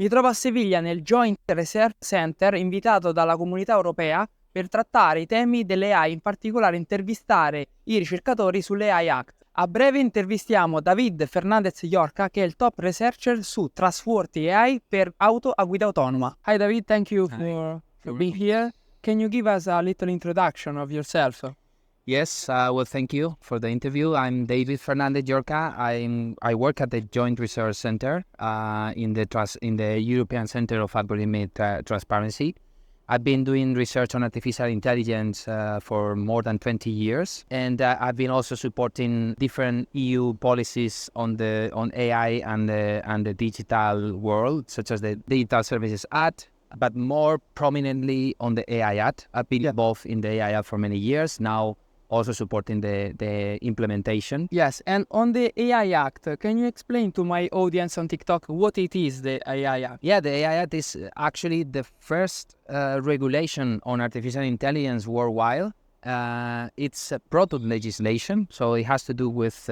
Mi trovo a Seviglia nel Joint Research Center invitato dalla Comunità europea per trattare i temi delle AI, in particolare intervistare i ricercatori sulle AI Act. A breve intervistiamo David Fernandez Yorca, che è il top researcher su Trustworthy AI per auto a guida autonoma. Hi David, thank you for being here. Can you give us a little introduction of yourself? Yes, well, thank you for the interview. I'm David Fernandez Yorca. I work at the Joint Research Center in the European Center of Algorithmic Transparency. I've been doing research on artificial intelligence for more than 20 years, and I've been also supporting different EU policies on AI and the digital world, such as the Digital Services Act, but more prominently on the AI Act. I've been involved in the AI Act for many years now, also supporting the implementation. Yes, and on the AI Act, can you explain to my audience on TikTok what it is, the AI Act? Yeah, the AI Act is actually the first regulation on artificial intelligence worldwide. It's a product legislation, so it has to do with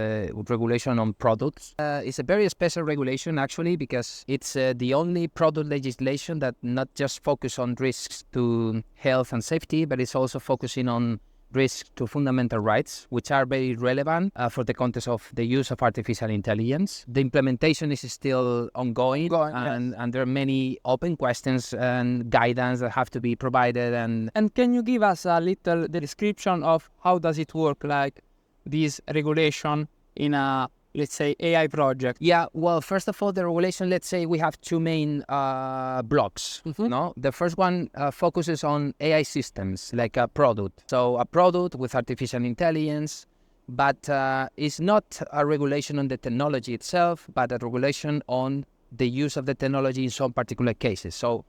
regulation on products. It's a very special regulation, actually, because it's the only product legislation that not just focus on risks to health and safety, but it's also focusing on risks to fundamental rights, which are very relevant for the context of the use of artificial intelligence. The implementation is still ongoing, and there are many open questions and guidance that have to be provided. And can you give us a little description of how does it work, like this regulation in a, let's say, AI project? Yeah, well, first of all, the regulation, let's say we have two main blocks. No, the first one focuses on AI systems, like a product. So a product with artificial intelligence, but it's not a regulation on the technology itself, but a regulation on the use of the technology in some particular cases. So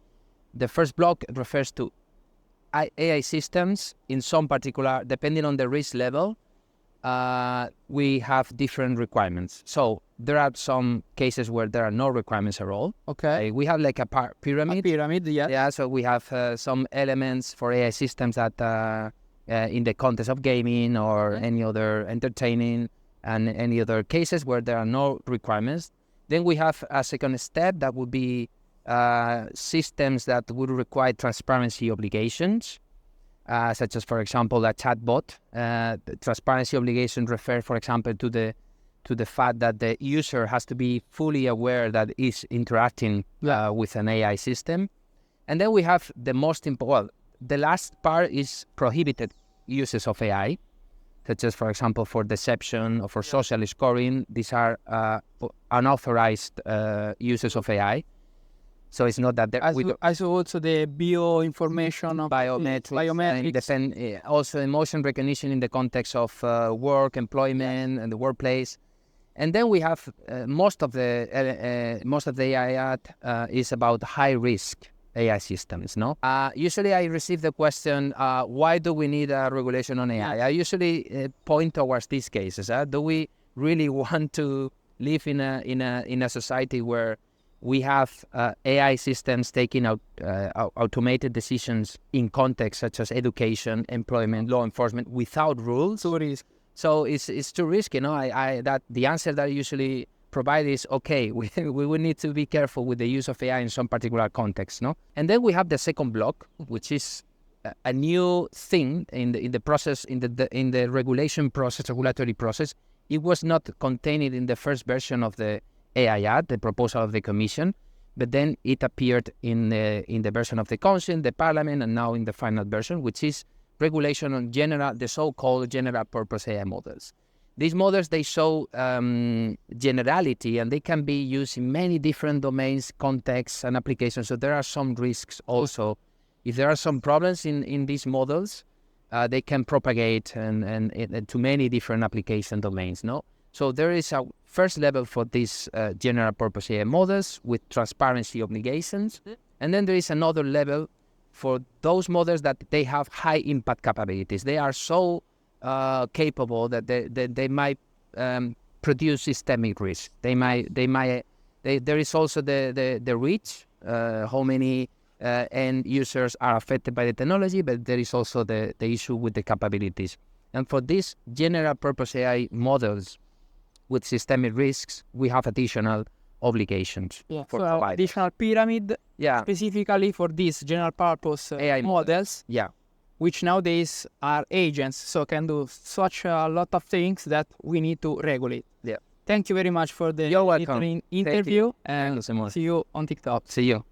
the first block refers to AI systems in some particular, depending on the risk level. We have different requirements. So there are some cases where there are no requirements at all. Okay. We have like a pyramid. A pyramid, yes. Yeah, so we have some elements for AI systems that in the context of gaming or any other entertaining and any other cases where there are no requirements. Then we have a second step that would be systems that would require transparency obligations. Such as, for example, a chatbot. The transparency obligation refer, for example, to the fact that the user has to be fully aware that is interacting with an AI system. And then we have the most important, the last part is prohibited uses of AI, such as, for example, for deception or for social scoring. These are unauthorized uses of AI. So it's not that I saw also the bioinformation of biometrics. Also emotion recognition in the context of work, employment, and the workplace. And then we have most of the AI Act is about high risk AI systems. No, usually I receive the question, why do we need a regulation on AI? I usually point towards these cases. Do we really want to live in a society where we have AI systems taking out automated decisions in contexts such as education, employment, law enforcement without rules? So it's too risky. That the answer that I usually provide is okay. We will need to be careful with the use of AI in some particular context. No, and then we have the second block, which is a new thing in the process in the regulatory process. It was not contained in the first version of the AI Act, the proposal of the Commission, but then it appeared in the version of the Council, the Parliament, and now in the final version, which is regulation on the so-called general purpose AI models. These models, they show generality, and they can be used in many different domains, contexts, and applications. So there are some risks also. If there are some problems in these models, they can propagate and to many different application domains. No. So there is a first level for these general purpose AI models with transparency obligations. And then there is another level for those models that they have high impact capabilities. They are so capable that they might produce systemic risk. There is also the reach, how many end users are affected by the technology, but there is also the issue with the capabilities. And for these general purpose AI models with systemic risks, we have additional obligations Yeah. for So providers. additional pyramid Yeah, specifically for these general purpose AI models, yeah, which nowadays are agents, so can do such a lot of things that we need to regulate. yeah. Thank you very much for the You're welcome. interview, Thank and you so much. see you on TikTok. See you.